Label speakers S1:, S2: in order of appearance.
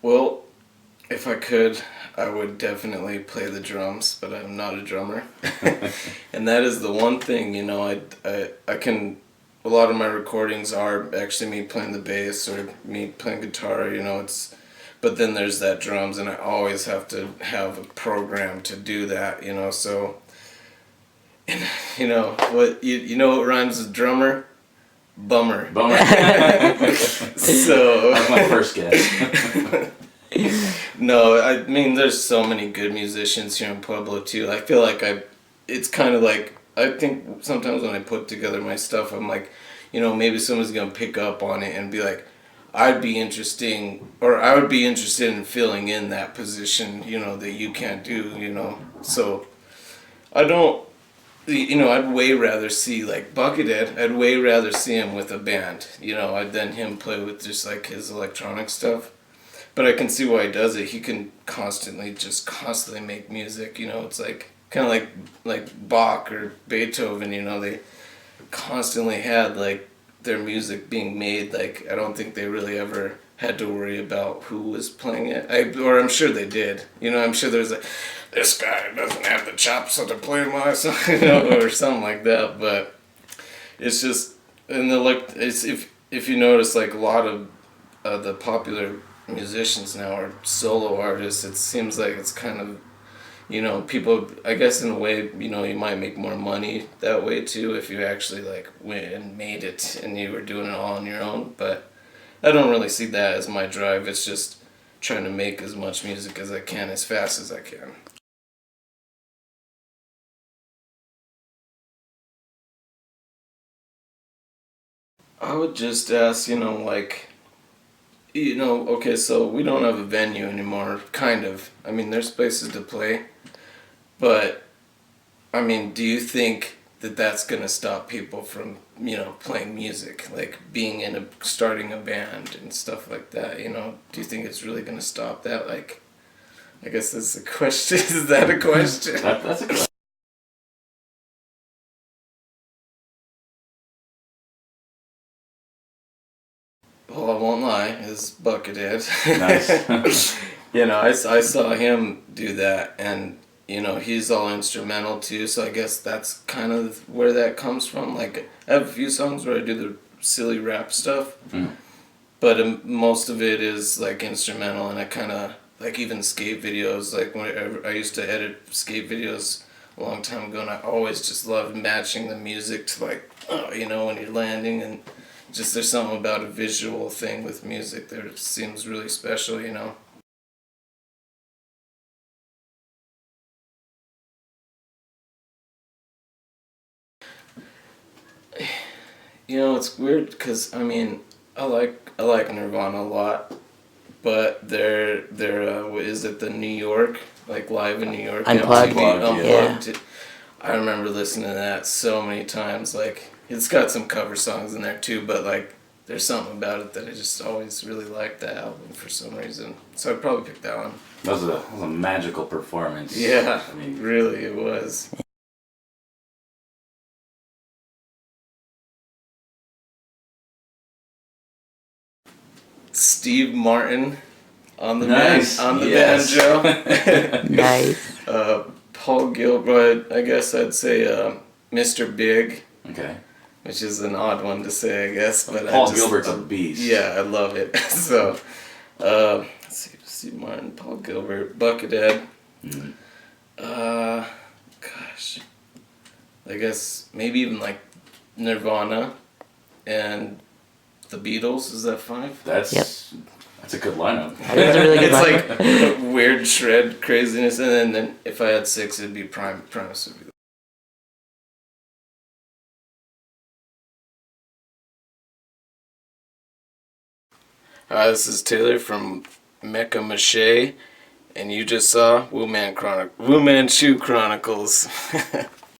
S1: Well, if I could, I would definitely play the drums, but I'm not a drummer. And that is the one thing, you know, I can, a lot of my recordings are actually me playing the bass or me playing guitar, you know, but then there's that drums, and I always have to have a program to do that, you know, so, and, you know, you know what rhymes with drummer? Bummer.
S2: Bummer.
S1: So
S2: That's my first guess.
S1: no, I mean there's so many good musicians here in Pueblo too. I feel like it's kind of like, I think sometimes when I put together my stuff, I'm like, you know, maybe someone's gonna pick up on it and be like, I would be interested in filling in that position, you know, that you can't do, you know. So I don't. You know, I'd way rather see, like, Buckethead, I'd way rather see him with a band, you know, than him play with just, like, his electronic stuff. But I can see why he does it. He can constantly make music, you know, it's like, kind of like Bach or Beethoven, you know, they constantly had, like, their music being made, like, I don't think they really ever had to worry about who was playing it. Or I'm sure they did. You know, I'm sure there's like, this guy doesn't have the chops to play my song, you know, or something like that. But it's just, and it's if you notice, like a lot of the popular musicians now are solo artists. It seems like it's kind of, you know, people, I guess in a way, you know, you might make more money that way too if you actually like went and made it and you were doing it all on your own. But I don't really see that as my drive. It's just trying to make as much music as I can as fast as I can. I would just ask, you know, like, you know, okay, so we don't have a venue anymore, kind of. I mean, there's places to play, but, I mean, do you think that that's going to stop people from, you know, playing music, like starting a band and stuff like that, you know? Do you think it's really going to stop that? Like, I guess that's a question. Is that a question?
S2: That's a question.
S1: Well, I won't lie, is Buckethead.
S2: Nice.
S1: You know, I saw him do that, and, you know, he's all instrumental too, so I guess that's kind of where that comes from. Like, I have a few songs where I do the silly rap stuff, but most of it is, like, instrumental, and I kind of, like, even skate videos, like, when I used to edit skate videos a long time ago, and I always just loved matching the music to, like, you know, when you're landing, and just there's something about a visual thing with music that seems really special, you know. You know, it's weird because I mean, I like Nirvana a lot, but is it the New York, like Live in New York
S3: Unplugged.
S1: MTV
S2: Unplugged,
S1: Unplugged? I remember listening to that so many times. Like, it's got some cover songs in there too, but like there's something about it that I just always really liked that album for some reason. So I'd probably pick that one.
S2: That was a magical performance.
S1: Yeah,
S2: I mean,
S1: really it was. Steve Martin on the
S2: nice.
S1: banjo.
S3: Nice.
S1: Paul Gilbert, I guess I'd say Mr. Big,
S2: Okay.
S1: which is an odd one to say, I guess. But
S2: Paul Gilbert's a beast.
S1: Yeah, I love it. So, let's see, Steve Martin, Paul Gilbert, Buckethead.
S2: Mm-hmm.
S1: Gosh, I guess maybe even like Nirvana and the Beatles. Is that 5?
S2: That's a good lineup.
S3: That is a really good
S1: It's
S3: lineup.
S1: like weird shred craziness, and then if I had 6, it'd be Primus would be. Hi, this is Taylor from Mecha Mâché, and you just saw Chu Chronicles.